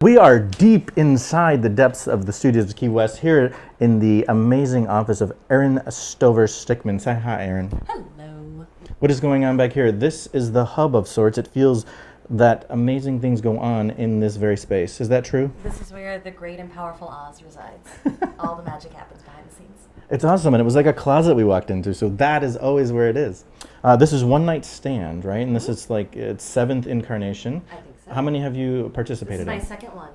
We are deep inside the depths of the studios of Key West here in the amazing office of Aaron Stover-Stickman. Say hi, Aaron. Hello. What is going on back here? This is the hub of sorts. It feels that amazing things go on in this very space. Is that true? This is where the great and powerful Oz resides. All the magic happens behind the scenes. It's awesome, and it was like a closet we walked into, so that is always where it is. This is One Night Stand, right? And this is like its 7th incarnation. I think so. How many have you participated This in? is my second one.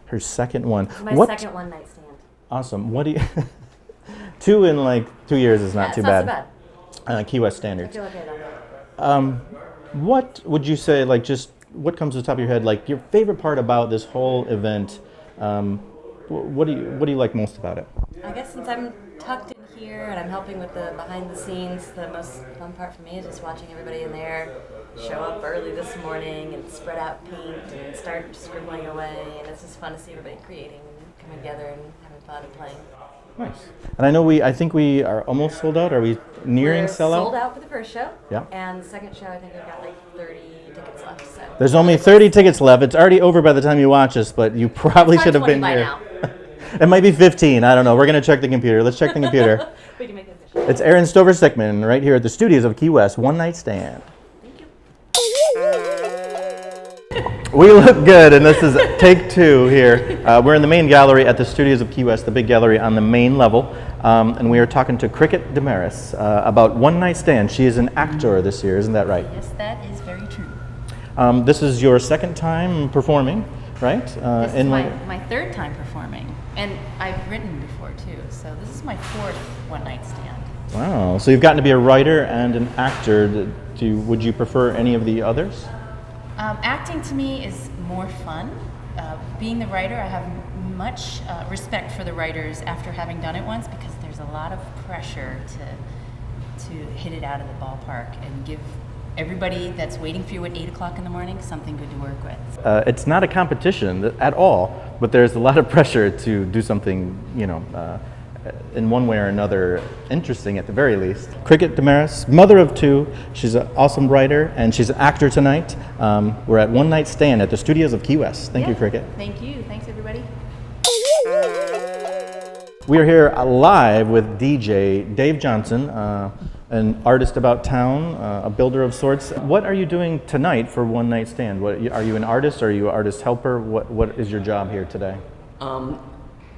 Her second one. This is my second one night stand. Awesome. What do you... 2 in like 2 years is not Yeah, too it's bad. not so bad. Key West I standards. feel okay about that. What would you say, like, just what comes to the top of your head, like your favorite part about this whole event? What do you like most about it? I guess since I'm tucked in here and I'm helping with the behind the scenes, the most fun part for me is just watching everybody in there show up early this morning and spread out paint and start scribbling away, and it's just fun to see everybody creating and coming together and having fun and playing. Nice. And I think we are almost sold out. Are we nearing We're sellout? sold out for the first show. Yeah. And the second show, I think we've got like 30 tickets left. So There's only 30 tickets left. It's already over by the time you watch this, but you probably should have 20 been by here. now. It might be 15. I don't know. We're going to check the computer. Let's check the computer. We can make it official. It's Aaron Stover-Stickman right here at the studios of Key West. One Night Stand. Thank you. We look good, and this is take 2 here. We're in the main gallery at the studios of Key West, the big gallery on the main level, and we are talking to Cricket Damaris about One Night Stand. She is an actor this year, isn't that right? Yes, that is very true. This is your second time performing, right? This is my third time performing, and I've written before too, so this is my 4th one-night stand. Wow, so you've gotten to be a writer and an actor. Would you prefer any of the others? Acting to me is more fun. Being the writer, I have much respect for the writers after having done it once, because there's a lot of pressure to hit it out of the ballpark and give everybody that's waiting for you at 8 o'clock in the morning something good to work with. It's not a competition at all, but there's a lot of pressure to do something, in one way or another, interesting at the very least. Cricket Damaris, mother of 2. She's an awesome writer, and she's an actor tonight. We're at One Night Stand at the studios of Key West. Thank you, Cricket. Thank you. Thanks, everybody. We are here live with DJ Dave Johnson, an artist about town, a builder of sorts. What are you doing tonight for One Night Stand? Are you an artist? Are you an artist helper? What is your job here today?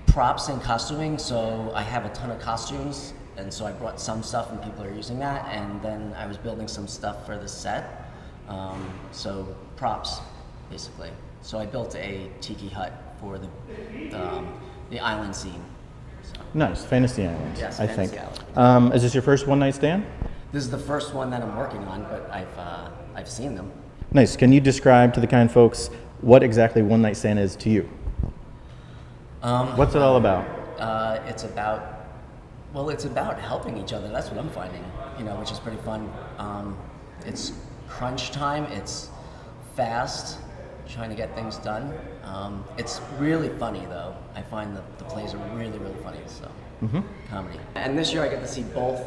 Props and costuming, so I have a ton of costumes, and so I brought some stuff and people are using that, and then I was building some stuff for the set, so props, basically. So I built a tiki hut for the island scene. So. Nice, Fantasy Island, Yes, I Fantasy think. Island. Is this your first One Night Stand? This is the first one that I'm working on, but I've seen them. Nice, can you describe to the kind folks what exactly One Night Stand is to you? What's it all about? It's about helping each other. That's what I'm finding, which is pretty fun. It's crunch time. It's fast, trying to get things done. It's really funny, though. I find that the plays are really, really funny. So, comedy. And this year I get to see both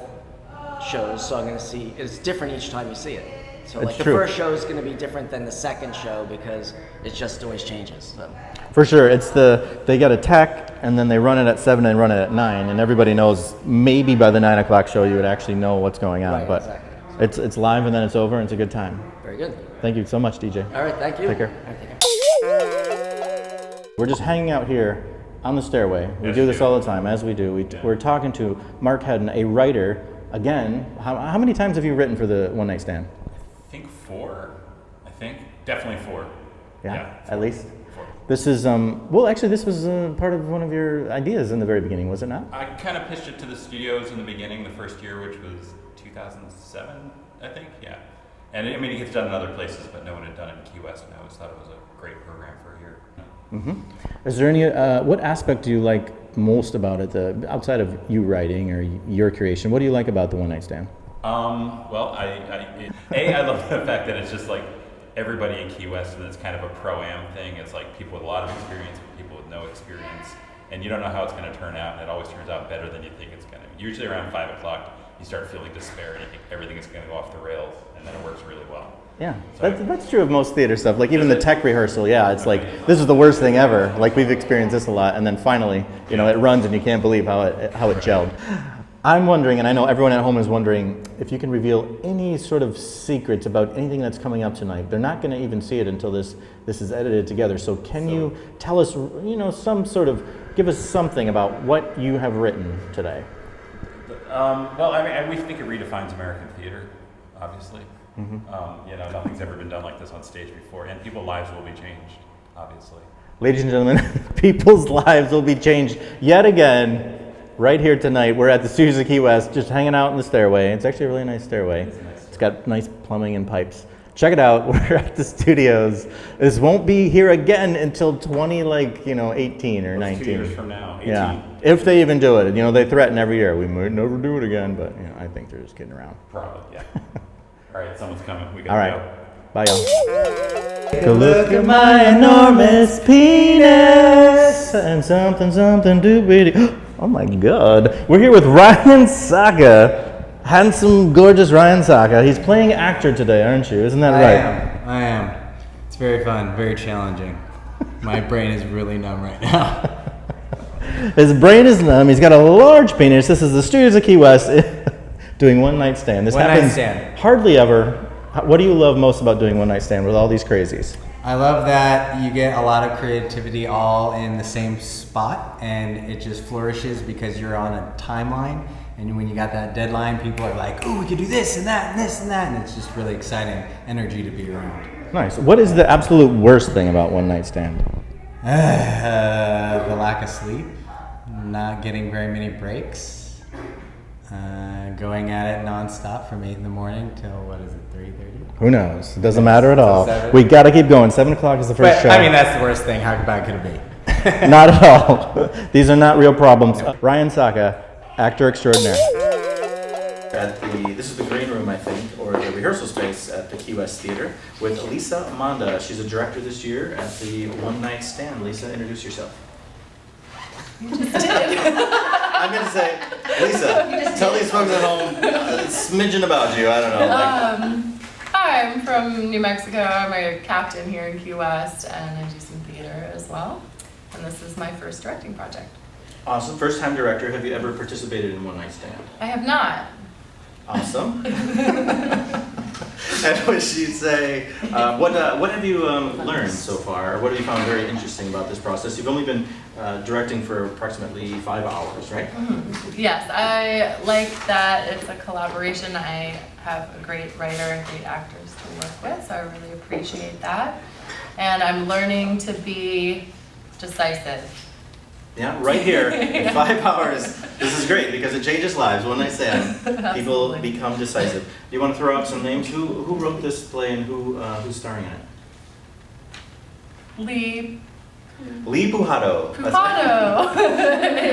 shows, so I'm going to see. It's different each time you see it. So, It's the true. first show is going to be different than the second show because it just always changes. So. For sure, they got a tech, and then they run it at 7 and run it at 9, and everybody knows maybe by the 9 o'clock show you would actually know what's going on. Right, but exactly. it's live and then it's over and it's a good time. Very good. Thank you so much, DJ. All right, thank you. Take care. All right, take care. We're just hanging out here on the stairway. We do this all the time, as we do. We're talking to Mark Haddon, a writer. Again, how many times have you written for the One Night Stand? I think 4. Definitely 4. Yeah, at least. 4. This is, this was part of one of your ideas in the very beginning, was it not? I kind of pitched it to the studios in the beginning, the first year, which was 2007, I think, yeah. And it gets done in other places, but no one had done it in Key West, and I always thought it was a great program for here. Is there any, what aspect do you like most about it, outside of you writing or your creation? What do you like about the One Night Stand? Well, I love the fact that it's just like everybody in Key West, and it's kind of a pro-am thing. It's like people with a lot of experience, people with no experience, and you don't know how it's going to turn out, and it always turns out better than you think it's going to. Usually around 5 o'clock, you start feeling despair, and you think everything is going to go off the rails, and then it works really well. Yeah, So- that's true of most theater stuff. Like even the tech rehearsal, yeah, it's like this is the worst thing ever. Like we've experienced this a lot, and then finally, you know, it runs, and you can't believe how it gelled. I'm wondering, and I know everyone at home is wondering, if you can reveal any sort of secrets about anything that's coming up tonight. They're not going to even see it until this is edited together. So can you tell us, you know, give us something about what you have written today? Well, I mean, we think it redefines American theater, obviously. Mm-hmm. You know, nothing's ever been done like this on stage before, and people's lives will be changed, obviously. Ladies and gentlemen, people's lives will be changed yet again. Right here tonight, we're at the Studios of Key West, just hanging out in the stairway. It's actually a really nice stairway. It's got nice plumbing and pipes. Check it out. We're at the studios. This won't be here again until 18 or 19. 2 years from now, 18. Yeah, if they even do it. You know, they threaten every year. We might never do it again, but you know, I think they're just kidding around. Probably, yeah. All right, someone's coming. We All gotta right, go. bye y'all. Take a look at my enormous penis and something doobity. Oh my God. We're here with Ryan Sokka. Handsome, gorgeous Ryan Sokka. He's playing actor today, aren't you? Isn't that right? I am. It's very fun, very challenging. My brain is really numb right now. His brain is numb. He's got a large penis. This is the Studios of Key West doing One Night Stand. This One Night happens Stand. hardly ever. What do you love most about doing One Night Stand with all these crazies? I love that you get a lot of creativity all in the same spot, and it just flourishes because you're on a timeline. And when you got that deadline, people are like, "Oh, we could do this and that and this and that," and it's just really exciting energy to be around. Nice. What is the absolute worst thing about One Night Stand? The lack of sleep, not getting very many breaks, going at it nonstop from 8 in the morning till 3:30. Who knows? It doesn't matter at all. 7. We got to keep going. 7 o'clock is the first show. I mean, that's the worst thing. How bad could it be? Not at all. These are not real problems. Ryan Sokka, actor extraordinaire. This is the green room, I think, or the rehearsal space at the Key West Theater with Lisa Qimonda. She's a director this year at the One Night Stand. Lisa, introduce yourself. I'm going to say, Lisa, tell these folks at home a smidgen about you. I don't know. Hi, I'm from New Mexico. I'm a captain here in Key West, and I do some theater as well. And this is my first directing project. Awesome. First time director. Have you ever participated in One Night Stand? I have not. Awesome. And would you say, what have you learned so far? What have you found very interesting about this process? You've only been directing for approximately 5 hours, right? Mm-hmm. Yes, I like that it's a collaboration. I have a great writer and great actors to work with, so I really appreciate that. And I'm learning to be decisive. Yeah, right here in 5 hours. This is great because it changes lives. One Night Stand, people Absolutely. become decisive. Do you want to throw out some names? Who wrote this play and who's starring in it? Lee Pujado.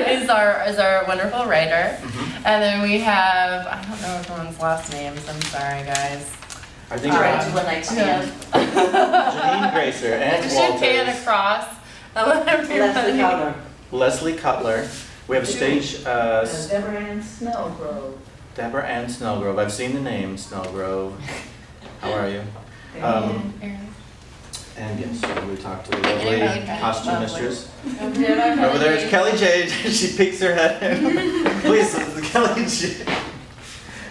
is our wonderful writer, and then we have, I don't know everyone's last names. I'm sorry, guys. I think One Night Stand. Janine Gracer and Just your can Walters. across. I let everybody. Leslie Cutler. We have a stage. Deborah Ann Snellgrove. Deborah Ann Snellgrove. I've seen the name Snellgrove. How are you? Aaron. And yes, we talked to the lovely costume mistress. Over Over there is Kelly Jade. She peeks her head in. Please, this is Kelly Jade.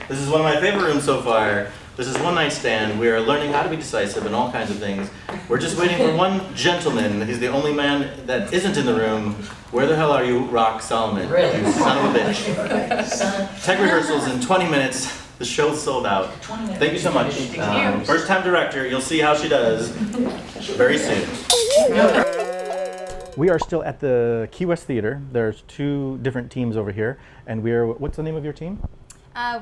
This is one of my favorite rooms so far. This is One Night Stand. We are learning how to be decisive and all kinds of things. We're just waiting for one gentleman. He's the only man that isn't in the room. Where the hell are you, Rock Solomon? Really? You son of a bitch. Tech rehearsals in 20 minutes. The show's sold out. 20 minutes. Thank you so much. Thank you. First time director. You'll see how she does very soon. We are still at the Key West Theater. There's 2 different teams over here. And what's the name of your team?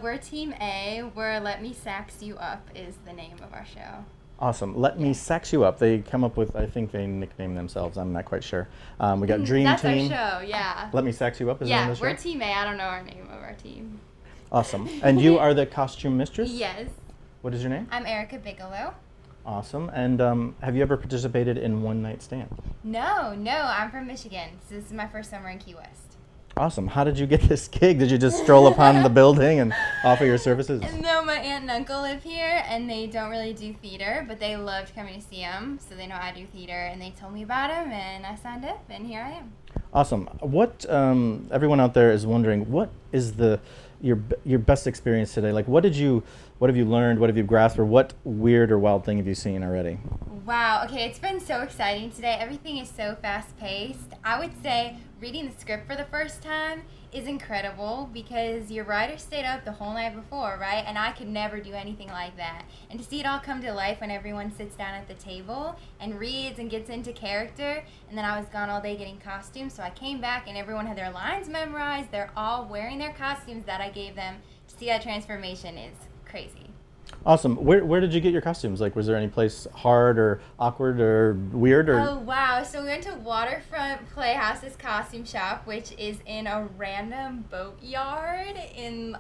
We're Team A. We're Let Me Sax You Up is the name of our show. Awesome. Let Me Sax You Up. They come up with, I think they nickname themselves. I'm not quite sure. We got Dream That's Team. our show, yeah. Let Me Sax You Up is the name Yeah, of the we're show? Team A. I don't know our name of our team. Awesome. And you are the costume mistress? Yes. What is your name? I'm Erica Bigelow. Awesome. And have you ever participated in One Night Stand? No, I'm from Michigan. So this is my first summer in Key West. Awesome. How did you get this gig? Did you just stroll upon the building and offer your services? No, my aunt and uncle live here, and they don't really do theater, but they loved coming to see him, so they know I do theater, and they told me about him, and I signed up, and here I am. Awesome. What everyone out there is wondering, what is your best experience today? Like, what have you learned? What have you grasped? Or what weird or wild thing have you seen already? Wow, okay, it's been so exciting today. Everything is so fast-paced. I would say reading the script for the first time is incredible because your writer stayed up the whole night before, right? And I could never do anything like that. And to see it all come to life when everyone sits down at the table and reads and gets into character, and then I was gone all day getting costumes, so I came back and everyone had their lines memorized. They're all wearing their costumes that I gave them. To see that transformation is crazy. Awesome. Where did you get your costumes? Like, was there any place hard or awkward or weird? Or? Oh, wow. So we went to Waterfront Playhouse's costume shop, which is in a random boatyard in,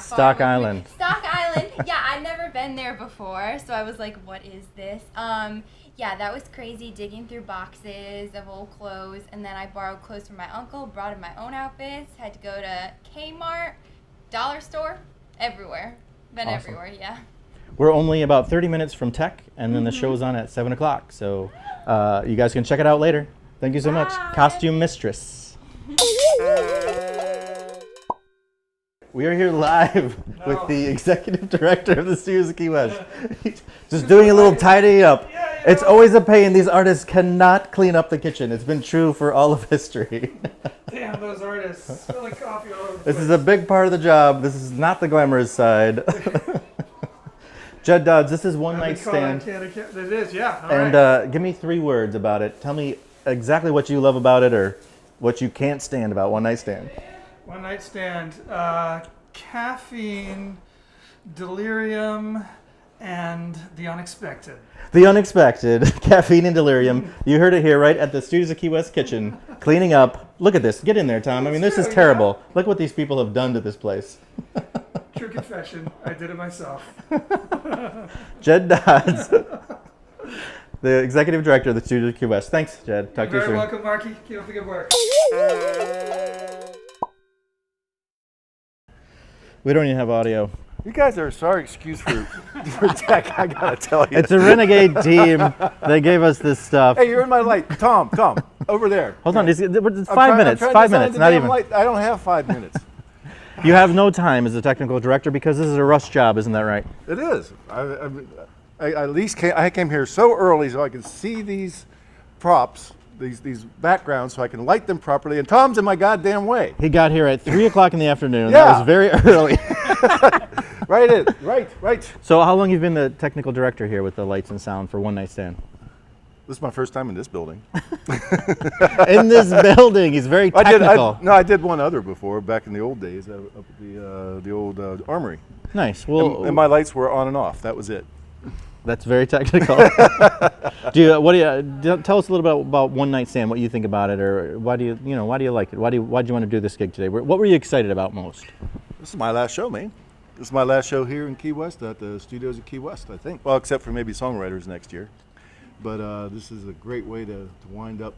Stock Island. Stock Island. Yeah, I'd never been there before, so I was like, what is this? Yeah, that was crazy, digging through boxes of old clothes, and then I borrowed clothes from my uncle, brought in my own outfits, had to go to Kmart, dollar store, everywhere. Been Awesome. everywhere, yeah. We're only about 30 minutes from tech, and then the show's on at 7 o'clock. So you guys can check it out later. Thank you so much. Costume Mistress. We are here live with the executive director of the Studios of Key West. Just doing a little tidying up. It's always a pain. These artists cannot clean up the kitchen. It's been true for all of history. Damn, those artists spilling coffee all over the This place. is a big part of the job. This is not the glamorous side. Jed Dodge, this is One Night Stand. It is, yeah. All And right. give me 3 words about it. Tell me exactly what you love about it or what you can't stand about One Night Stand. One Night Stand. Caffeine, delirium, and the unexpected. The unexpected, caffeine and delirium. You heard it here, right at the Studios of Key West kitchen, cleaning up. Look at this. Get in there, Tom. I mean, this is terrible. Look what these people have done to this place. True confession, I did it myself. Jed Dodge, the executive director of the Studios of Key West. Thanks, Jed. Talk to you You're soon. very welcome, Marky. Keep up the good work. We don't even have audio. You guys are a sorry excuse for tech, I gotta tell you. It's a renegade team. They gave us this stuff. Hey, you're in my light. Tom, over there. Hold on, it's I'm 5 minutes. trying to 5 design minutes, the not damn even. light. I don't have 5 minutes. You have no time as a technical director because this is a rush job, isn't that right? It is. I at least came here so early so I could see these props, these backgrounds, so I can light them properly. And Tom's in my goddamn way. He got here at 3 o'clock in the afternoon. Yeah. That was very early. Right. So how long have you been the technical director here with the lights and sound for One Night Stand? This is my first time in this building. In this building, he's very technical. I did one other before, back in the old days, up at the old armory. Nice. Well, And my lights were on and off. That was it. that's very technical. Tell us a little bit about One Night Stand, what you think about it, or why do you like it? Why'd you want to do this gig today? What were you excited about most? This is my last show, man. This is my last show here in Key West at the Studios of Key West, I think. Well, except for maybe Songwriters next year. But this is a great way to wind up.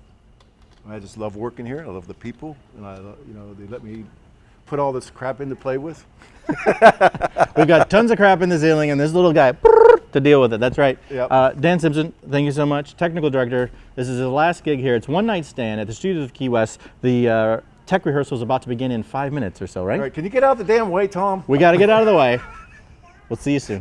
I just love working here. I love the people, and they let me put all this crap in to play with. We've got tons of crap in the ceiling and this little guy to deal with it. That's right. Yep. Dan Simpson, thank you so much. Technical director. This is his last gig here. It's One Night Stand at the Studios of Key West. The tech rehearsal is about to begin in 5 minutes or so, right? All right, can you get out the damn way, Tom? We got to get out of the way. We'll see you soon.